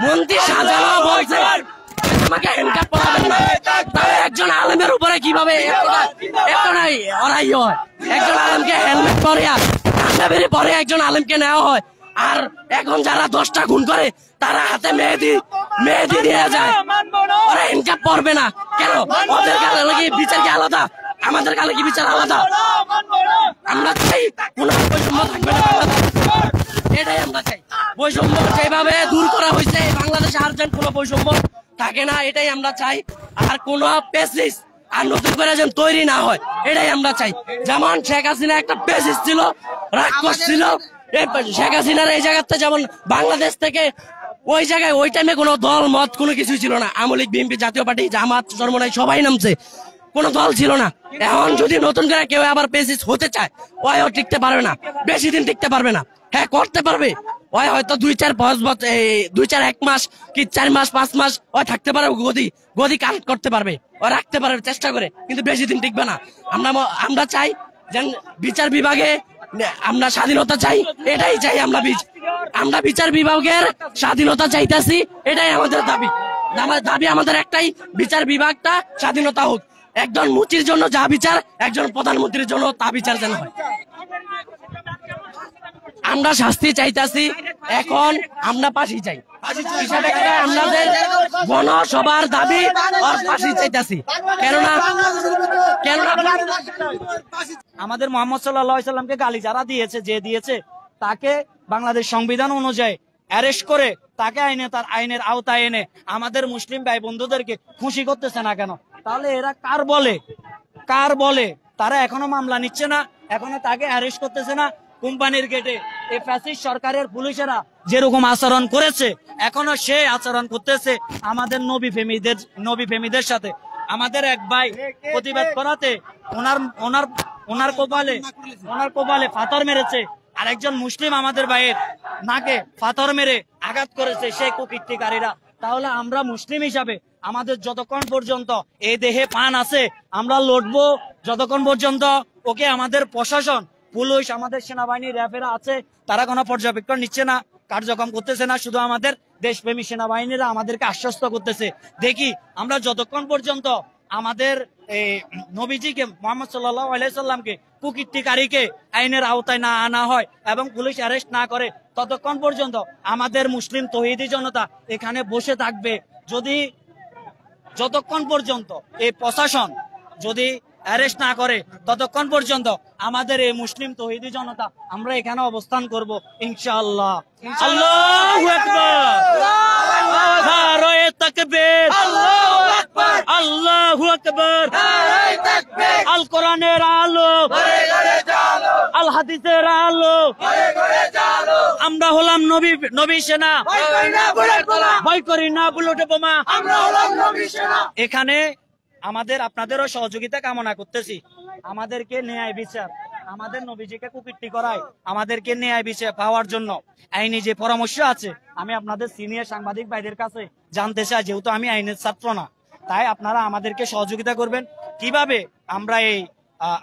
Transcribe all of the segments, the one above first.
মন্ত্রী শাহজালাল বলছে আমাকে হ্যান্ডকাপ পরাবেন না, তাহলে একজন আলেমের উপরে কিভাবে অরাই হয়? একজন আলেমকে হেলমেট পরিয়া ঠান্ডা পরে একজন আলেমকে নেওয়া হয়, আর এখন যারা 10টা খুন করে তারা হাতে মেহেদি নিয়ে যায়, ওরা হ্যান্ডকাপ পরবে না কেন? ওদের কালে কি বিচার কি আলাদা? আমাদের কালে কি বিচার আলাদা? আমরা চাই কোনো বৈষম্য থাকবে না বাংলাদেশ, এটাই আমরা চাই। বৈষম্য যেভাবে দূর করা হয়েছে বাংলাদেশে আর যেন কোনো বৈষম্য থাকে না, এটাই আমরা চাই। আর কোন পেসিস আর নতুন করে যেন তৈরি না হয়, এটাই আমরা চাই। যেমন শেখ হাসিনা একটা পেসিস ছিল, রাক্ষস ছিল, শেখ হাসিনার এই জায়গাতে যেমন বাংলাদেশ থেকে ওই জায়গায় ওই টাইমে কোনো দল মত কোনো কিছু ছিল না। আওয়ামী লীগ, বিএনপি, জাতীয় পার্টি, জামাত, চরমনাই সবাই নামছে, কোন দল ছিল না। এখন যদি নতুন করে কেউ আবার পেসিস হতে চায়, ওইও টিকতে পারবে না, বেশি দিন টিকতে পারবে না। হ্যাঁ, করতে পারবে, ওই হয়তো 2-4-5 বছর, 2-4-1 মাস কি 4 মাস 5 মাস ওই থাকতে পারে, গদি কালেক্ট করতে পারবে, ও রাখতে পারবে চেষ্টা করে, কিন্তু বেশি দিন টিকবে না। আমরা চাই যেন বিচার বিভাগে আমরা স্বাধীনতা চাই, এটাই চাই আমরা বিচার বিভাগের স্বাধীনতা চাইতেছি, এটাই আমাদের দাবি আমাদের একটাই, বিচার বিভাগটা স্বাধীনতা হোক। একজন মুচির জন্য যা বিচার, একজন প্রধানমন্ত্রীর জন্য তা বিচার যেন হয়। আমরা শাস্তি চাইতাছি, এখন আমরা ফাঁসি চাই, আমাদের গণসভার দাবি আর ফাঁসি চাইতাছি। কেননা আমাদের মোহাম্মদ সাল্লাল্লাহু আলাইহি সাল্লামকে গালি যারা দিয়েছে তাকে বাংলাদেশ সংবিধান অনুযায়ী অ্যারেস্ট করে তাকে আইনের আওতায় এনে আমাদের মুসলিম ভাই বন্ধুদেরকে খুশি করতেছে না কেন? তাহলে এরা কার বলে তারা এখনো মামলা নিচ্ছে না, এখনো তাকে অ্যারেস্ট করতেছে না? কোম্পানির গেটে এই ফ্যাসিস্ট সরকারের পুলিশেরা যেরকম আচরণ করেছে, এখনো সে আচরণ করতেছে আমাদের নবী প্রেমীদের সাথে। আমাদের এক ভাই প্রতিবাদ করাতে ওনার কপালে পাথর মেরেছে, আরেকজন মুসলিম আমাদের ভাইয়ের নাকে পাথর মেরে আঘাত করেছে সেই কুকীর্তিকারীরা। তাহলে আমরা মুসলিম হিসাবে আমাদের যতক্ষণ পর্যন্ত এই দেহে প্রাণ আছে আমরা লড়বো, যতক্ষণ পর্যন্ত ওকে আমাদের প্রশাসন, পুলিশ, আমাদের সেনাবাহিনী, র্যাবেরা আছে, তারা কোনো পর্যবেক্ষণ নিচ্ছে না, কার্যক্রম করতেছে না। শুধু আমাদের দেশপ্রেমী সেনাবাহিনীরা আমাদেরকে আশ্বস্ত করতেছে। দেখি আমরা যতক্ষণ পর্যন্ত আমাদের নবীজিকে, মোহাম্মদ সাল্লাল্লাহু আলাইহি সাল্লামকে, কুকীর্তিকারীকে আইনের আওতায় না আনা হয় এবং পুলিশ অ্যারেস্ট না করে, ততক্ষণ পর্যন্ত আমাদের মুসলিম তৌহিদি জনতা এখানে বসে থাকবে। যতক্ষণ পর্যন্ত এই প্রশাসন যদি অ্যারেস্ট না করে, ততক্ষণ পর্যন্ত আমাদের এই মুসলিম তৌহিদি জনতা আমরা এখানে অবস্থান করব ইনশাআল্লাহ। আল্লাহু আকবার, নারায়ে তাকবীর, আল্লাহু আকবার, আল কোরআনের আলো, আল হাদিসের আলো, আমরা হলাম নবী সেনা, ভয় করি না বুলেট বোমা। এখানে আপনাদেরও সহযোগিতা কামনা করতেছি। আমাদেরকে ন্যায় বিচার, আমাদের নবীজিকে কুকীর্তি করায় আমাদেরকে ন্যায় বিচার পাওয়ার জন্য আইনি যে পরামর্শ আছে, আমি আপনাদের সিনিয়র সাংবাদিক ভাইদের কাছে জানতে চাই, যেহেতু আমি আইনের ছাত্র না, তাই আপনারা আমাদেরকে সহযোগিতা করবেন কিভাবে আমরা এই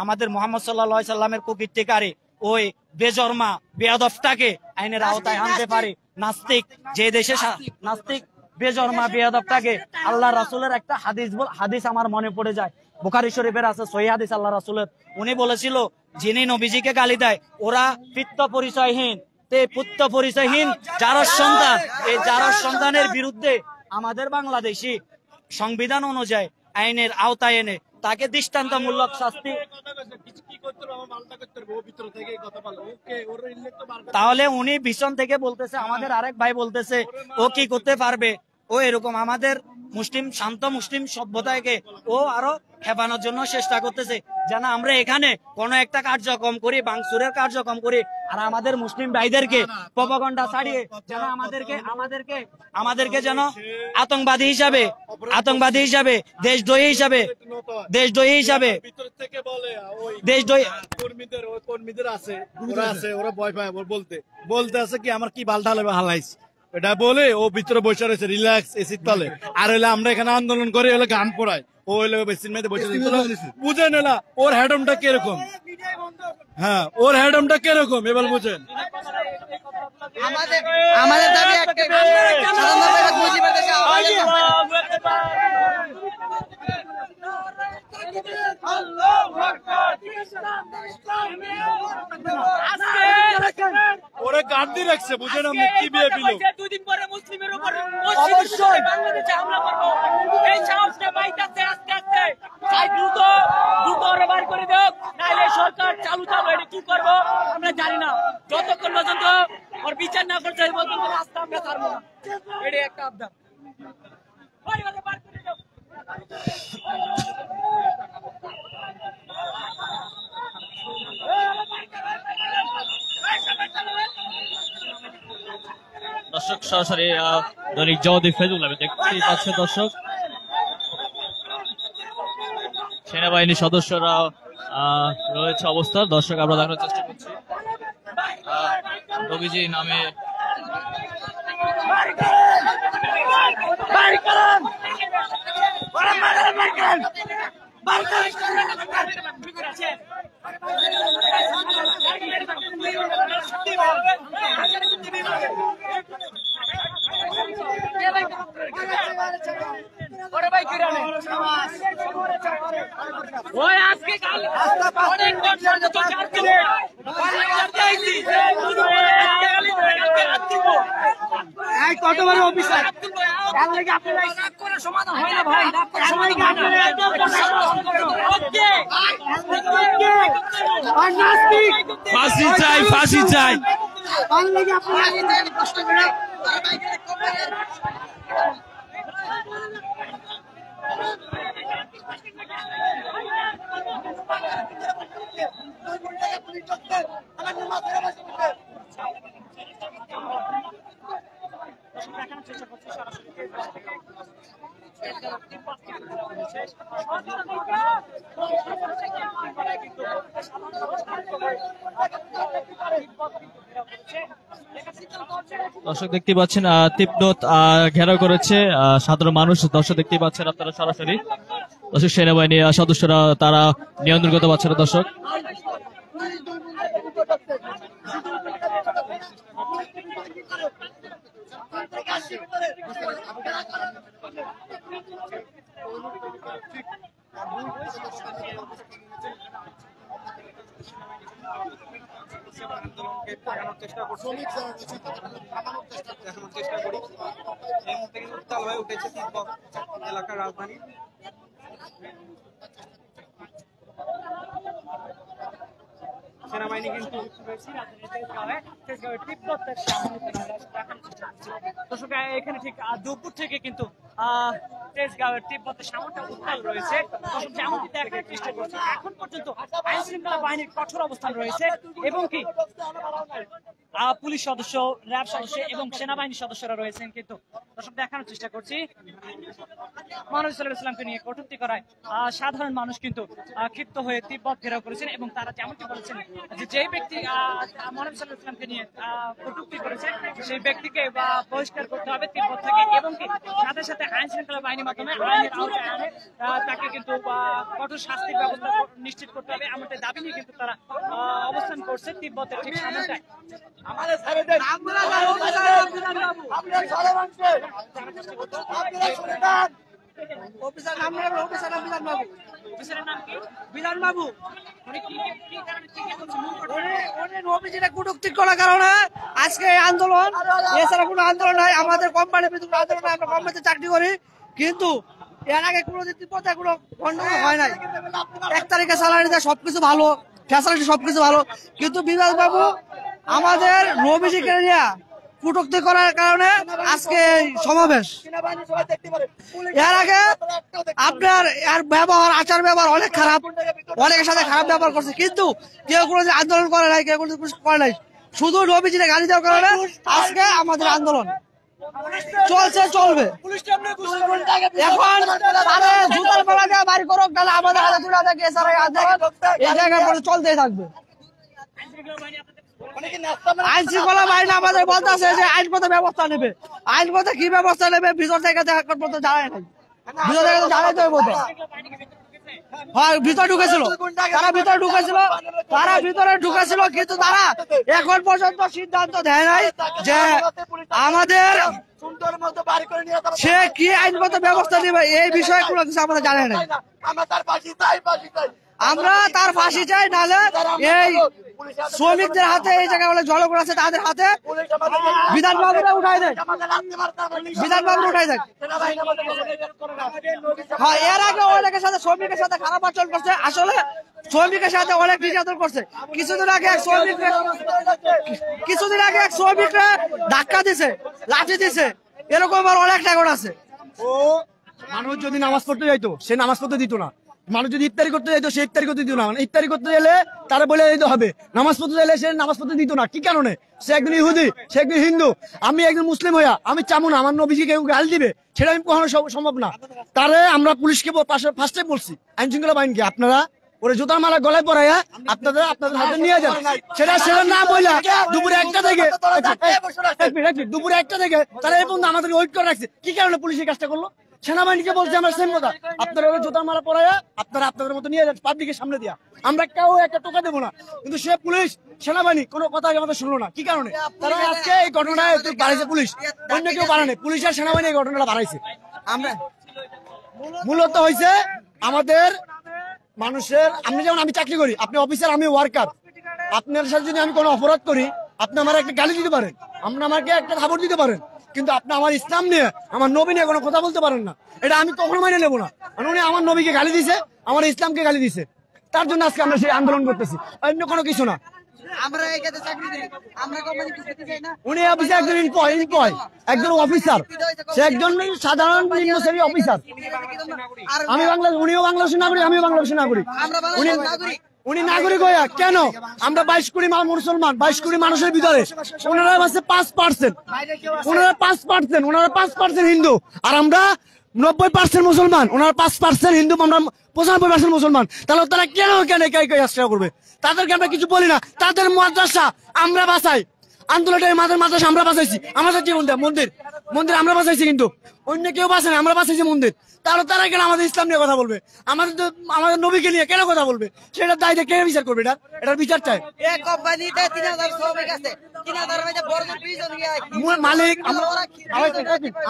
আমাদের মোহাম্মদ সাল্লাল্লাহু আলাইহি সাল্লামের কুকীর্তিকারী ওই বেজরমা বেয়াদবটাকে আইনের আওতায় আনতে পারি। নাস্তিক যে দেশে নাস্তিক বেজরমা বেয়াদবটাকে, আল্লাহ রাসূলের একটা হাদিস আমার মনে পড়ে যায়, বুখারী শরীফের আছে সহিহ হাদিস। আল্লাহ রাসূলের উনি বলেছিল, যিনি নবীজিকে গালি দেয় ওরা পিতৃ পরিচয়হীন, পুত্র পরিচয়হীন জারজ সন্তান। এই জারজ সন্তানের বিরুদ্ধে আমাদের বাংলাদেশি সংবিধান অনুযায়ী আইনের আওতায় এনে তাকে দৃষ্টান্তমূলক শাস্তি। তাহলে উনি ভীষণ থেকে বলতেছে, আমাদের আরেক ভাই বলতেছে ও কি করতে পারবে, ও এরকম আমাদের মুসলিম শান্ত মুসলিম সভ্যতাকে ও আরো হেফানোর জন্য চেষ্টা করতেছে, যেন আমরা এখানে কোন একটা কার্যক্রম করি, ভাঙচুরের কার্যক্রম করি, আর আমাদের মুসলিম ভাইদেরকে প্রপাগান্ডা ছাড়িয়ে যেন আমাদেরকে যেন আতঙ্কবাদী হিসাবে দেশদ্রোহী হিসাবে কর্মীদের আছে, ওরা ভয় পায় বলতে আছে কি আমার কি বালটা হালাইছে, এটা বলে ও ভিতরে বসে রয়েছে রিল্যাক্স এসির তলে। আর হইলে আমরা এখানে আন্দোলন করে হলে গান পড়াই, ও হইলে বেশির মেয়েদের বসে বুঝেন না ওর হ্যাডমটা কিরকম। হ্যাঁ, ওর হ্যাডমটা কিরকম এবার বুঝেন। আমাদের দাবি ওরে গার্দি রাখছে, বুঝেন আপনি কি বিয়ে বিলো। দুদিন পরে মুসলিমের উপর অবশ্যই বাংলাদেশে হামলা করবো, এই সাহসটা পাইতেছে আস্তে আস্তে। তাই দ্রুত ওরা বার করে দেব, নাহলে সরকার চালু এটা কি করবো আমরা জানি না। যতক্ষণ পর্যন্ত ওর বিচার না করছে রাস্তা আমরা ছাড়বো না, এটাই একটা আবদার। বার করে দেব। দর্শক সরাসরি দৈনিক জগদী ফেজুল আমি দেখতেই পাচ্ছেন দর্শক, সেনাবাহিনীর সদস্যরা রয়েছে অবস্থা। দর্শক আমরা দেখানোর চেষ্টা করছি রবিজি নামে কতবার অফিসার সমাধান হয় না ভাই, ফাঁসি চাই, ফাঁসি চাই। দর্শক দেখতে পাচ্ছেন তিব্বত ঘেরাও করেছে সাধারণ মানুষ। দর্শক দেখতে পাচ্ছেন আপনারা সরাসরি দর্শক সেনাবাহিনী সদস্যরা তারা নিয়ন্ত্রণ করতে পারছে না দর্শক। চেষ্টা করি। এই মুহূর্তে কিন্তু উত্তাল হয়ে উঠেছে তিব্বত এলাকার রাজধানী। সেনাবাহিনী কিন্তু এখানে ঠিক দুপুর থেকে কিন্তু তেজগাঁওয়ের তিব্বতের সামনটা উত্তাল রয়েছে। যেমনটি দেখার চেষ্টা করছে, এখন পর্যন্ত আইন শৃঙ্খলা বাহিনীর কঠোর অবস্থান রয়েছে এবং কি পুলিশ সদস্য, র্যাব সদস্য এবং সেনাবাহিনী সদস্যরা রয়েছেন। কিন্তু দর্শক দেখানোর চেষ্টা করছি মহানবী সাল্লাল্লাহু আলাইহি ওয়াসাল্লামকে নিয়ে কটূক্তি করায় সাধারণ মানুষ কিন্তু ক্ষিপ্ত হয়ে তিব্বত ঘেরাও করেছেন এবং তারা যেমনটি বলেছেন যে যেই ব্যক্তি মহানবী সাল্লাল্লাহু আলাইহি ওয়াসাল্লামকে নিয়ে কটূক্তি করেছে সেই ব্যক্তিকে বহিষ্কার করতে হবে তিব্বত থেকে এবং কি সাথে সাথে আইন শৃঙ্খলা বাহিনীর মাধ্যমে আইনের আওতায় আনে তাকে কিন্তু কঠোর শাস্তির ব্যবস্থা নিশ্চিত করতে হবে এমনটাই দাবি নিয়ে কিন্তু তারা অবস্থান করছে তিব্বতের ঠিক সামনেটায়। কটূক্তি করার কারণে আজকে আন্দোলন, এছাড়া কোনো আন্দোলন নাই। আমাদের কোম্পানির ভিতরে আন্দোলন, আমরা কোম্পানিতে চাকরি করি, কিন্তু এর আগে কোনোদিন তিব্বতে কোনো গন্ডগোল হয় নাই। 1 তারিখে স্যালারি দেয়, সবকিছু ভালো, ফ্যাসিলিটি সবকিছু ভালো, কিন্তু বিলাস বাবু আমাদের নবীজিকে নিয়ে কটূক্তি করার কারণে আজকে সমাবেশ। এর আগে আপনার এর ব্যবহার, আচার ব্যবহার অনেক খারাপ, অনেকের সাথে খারাপ ব্যবহার করছে, কিন্তু কেউ কোনো আন্দোলন করে নাই, কেউ কোনো করে নাই। শুধু নবীজিকে গালি দেওয়ার কারণে আজকে আমাদের আন্দোলন চলছে, চলবে। এখন জুতার বেলা দেওয়া বাড়ি করুক, তাহলে আমাদের হাতে তুলে দেখে এই জায়গায় চলতেই থাকবে। আইন শৃঙ্খলা বাহিনী আমাদের বলতেছে যে আইনগত ব্যবস্থা নেবে। আইনগত কি ব্যবস্থা নেবে ভিতর থেকে এখন পর্যন্ত জানায় নাই, ভিতর থেকে তো জানাইতে হবে। ভিতরে ঢুকেছিল, তারা ভিতরে ঢুকেছিল, তারা ভিতরে ঢুকেছিল, কিন্তু তারা এখন পর্যন্ত সিদ্ধান্ত দেয় নাই যে আমাদের সে কি আইনগত ব্যবস্থা নেবে। এই বিষয়ে কোনো কিছু আমাদের জানে নাই। আমরা তার ফাঁসি চাই, নাহলে এই শ্রমিকদের হাতে, এই জায়গায় বলে জলগণ আছে তাদের হাতে বিধানবাবুরা উঠাই দেয়, বিধানবাবুরা উঠাই দেয়। হ্যাঁ, এর আগে অনেকের সাথে শ্রমিকের সাথে খারাপ আচরণ করছে, আসলে শ্রমিকের সাথে অনেক নির্যাতন করছে। কিছুদিন আগে এক শ্রমিকরা ধাক্কা দিছে, লাঠি দিছে, এরকম আর অনেক রেকর্ড আছে। ও মানুষ যদি নামাজ পড়তে যাইতো সে নামাজ পড়তে দিত না, মানুষ যদি ইফতারি করতে যাইতো সে ইফতারি করতে দিত না, মানে ইফতারি করতে গেলে তারা বলে দিতে হবে, নামাজ পড়তে গেলে সে নামাজ পড়তে দিত না। কি কারণে? সে একজন ইহুদি, সে একজন হিন্দু। আমি একজন মুসলিম হইয়া আমি চাবো না আমার নবীজি কেউ গাল দিবে, সেটা আমি কখনো সম্ভব না। তারে আমরা পুলিশকে ফার্স্টে বলছি, আইন শৃঙ্খলা বাহিনীকে, আপনারা ওরে জুতার মালা গলায় পরাইয়া আপনাদের হাতে নিয়ে যান। সেটা না বললা দুপুরে 1টা থেকে তারা এই পর্যন্ত আমাদের ওয়েট করে রাখছে। কি কারণে পুলিশের কাজটা করলো? সেনাবাহিনীকে বলছে আমরা সেম কথা, আপনারা ওই জুতার মালা পরাইয়া আপনারা আপনাদের মতো নিয়ে যান পাবলিকের সামনে দিয়া, আমরা কেউ একটা টোকা দেবো না। কিন্তু সে পুলিশ সেনাবাহিনী কোনো কথা আমাদের শুনলো না। কি কারণে? তারা আজকে এই ঘটনাটা বাড়াইছে পুলিশ, অন্য কেউ বাড়ানে, পুলিশ আর সেনাবাহিনী এই ঘটনাটা বাড়াইছে। আমরা মূলত হয়েছে আমাদের মানুষের, আপনি যেমন আমি চাকরি করি, আপনি অফিসার, আমি ওয়ার্কার, আপনার সাথে যদি আমি কোনো অপরাধ করি আপনি আমার একটা গালি দিতে পারেন, আপনি আমাকে একটা খবর দিতে পারেন, কিন্তু আপনি আমার ইসলাম নিয়ে, আমার নবী নিয়ে কোনো কথা বলতে পারেন না। এটা আমি কখনো মেনে নেবো না। উনি আমার নবীকে গালি দিছে, আমার ইসলামকে গালি দিছে, তার জন্য আজকে আমরা সেই আন্দোলন করতেছি, অন্য কোনো কিছু না। উনি অফিসার, একজন একজন অফিসার, সে একজন সাধারণ নিম্ন শ্রেণীর অফিসার। আমি বাংলাদেশ, উনিও বাংলাদেশের নাগরিক, আমিও বাংলাদেশের নাগরিক। উনি নাগরিক হইয়া কেন? আমরা 22 কোটি মুসলমান, 22 কোটি মানুষের ভিতরে ওনারা আছে 5%, ওনারা 5%, ওনারা 5% হিন্দু, আর আমরা 90% মুসলমান, ওনারা 5% হিন্দু, আমরা 95% মুসলমান। তাহলে তারা কেন চেষ্টা করবে? তাদেরকে আমরা কিছু বলি না। তাদের মাদ্রাসা আমরা বাঁচাই, আন্দোলনের মাদ্রাসা আমরা বাঁচাইছি, আমাদের জীবন দেয় মন্দির আমরা বাঁচাইছি, কিন্তু অন্য কেউ বাঁচে না, আমরা বাঁচাইছি মন্দির। তাহলে তারা কেন আমাদের ইসলাম নিয়ে কথা বলবে? আমাদের নবীকে নিয়ে কেন কথা বলবে? সেটা দায়িত্ব কে বিচার করবে? এটার বিচার চাই মালিক।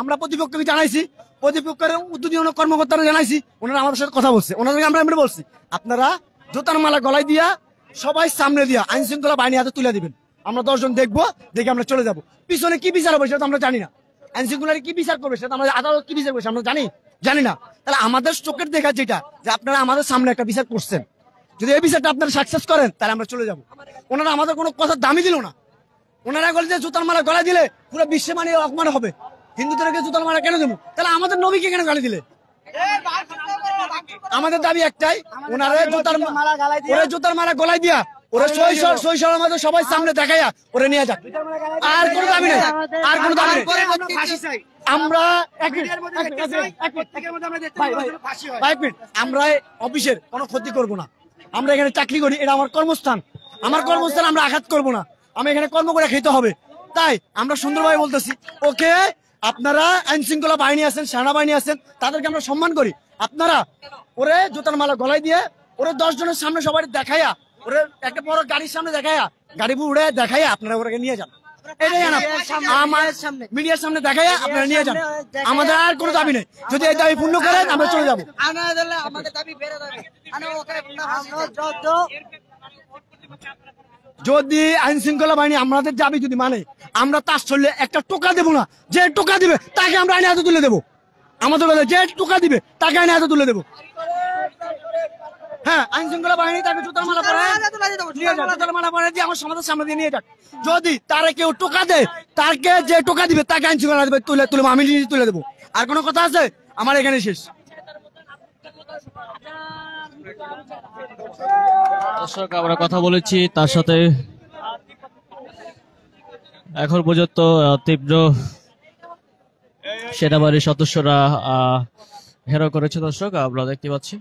আমরা প্রতিপক্ষকে জানাইছি, প্রতিপক্ষের উদ্যোগী কর্মকর্তারা জানাইছি, ওনারা আমাদের সাথে কথা বলছে। ওনাদেরকে আমরা বলছি আপনারা জুতার মালা গলায় দিয়া সবাই সামনে দিয়া আইন শৃঙ্খলা বাহিনী হাতে তুলে দিবেন, আমরা 10 জন দেখবো, দেখে আমরা চলে যাবো। পিছনে কি বিচার হবে সেটা আমরা জানি না, আইন শৃঙ্খলা কি বিচার করবে সেটা আমরা, আদালত কি বিচার করবে আমরা জানি না। তাহলে আমাদের চোখের দেখা যেটা, যে আপনারা আমাদের সামনে একটা বিচার করছেন, যদি এই বিচারটা আপনারা সাকসেস করেন তাহলে আমরা চলে যাবো। ওনারা আমাদের কোনো কথা দামি দিল না। ওনারা বলে যে জুতার মালা গলায় দিলে পুরো বিশ্বে মানে অপমান হবে, হিন্দুদেরকে জুতার মালা কেন দেবো? তাহলে আমাদের নবীকে কেন গালি দিলে? আমাদের দাবি একটাই, ওনারা জুতার মালা গলায় দিয়া ওরা শৈশবের মধ্যে সবাই সামনে দেখাইয়া ওরা নিয়ে যাক, আর কোনো দাবি নেই, আর কোনো দাবি নেই। আমরা আমরা অফিসের কোনো ক্ষতি করব না, আমরা এখানে চাকরি করি, এটা আমার কর্মস্থান, আমরা আঘাত করব না, আমি এখানে কর্ম করে খেতে হবে। তাই আমরা সুন্দরভাবে বলতেছি, ওকে আপনারা আইন শৃঙ্খলা বাহিনী আছেন, সেনাবাহিনী আছেন, তাদেরকে আমরা সম্মান করি। আপনারা ওরে জুতার মালা গলায় দিয়ে ওরে 10 জনের সামনে সবাই দেখাইয়া, ওরে একটা বড় গাড়ির সামনে দেখাইয়া, গাড়ি উড়ে দেখাইয়া আপনারা ওরাকে নিয়ে যান, এটাই মিডিয়ার সামনে দেখাইয়া আপনারা নিয়ে যান। আমাদের আর কোনো দাবি নেই, যদি এই দাবি পূর্ণ করেন আমরা চলে যাবো। যদি আইন শৃঙ্খলা বাহিনী আমাদের দাবি যদি মানে, আমরা তার শরীরে একটা টোকা দেবো না, যে টোকা দিবে তাকে আমরা আইনে হাতে তুলে দেবো। আমাদের কথা, যে টোকা দিবে তাকে আইনে হাতে তুলে দেবো। হ্যাঁ, আইন শৃঙ্খলা বাহিনী তাকে জুতার মালা পরে দিয়ে আমার সমাজের সামনে দিয়ে নিয়ে যাক। যদি তারা কেউ টোকা দেয়, তাকে যে টোকা দিবে তাকে আইন শৃঙ্খলা তুলে আমি নিজে তুলে দেবো। আর কোনো কথা আছে? আমার এখানে শেষ। দর্শক, আমরা কথা বলেছি তার সাথে, এখন পর্যন্ত তীব্র সেনাবাহিনীর সদস্যরা ঘেরাও করেছে। দর্শক, আমরা দেখতে পাচ্ছি।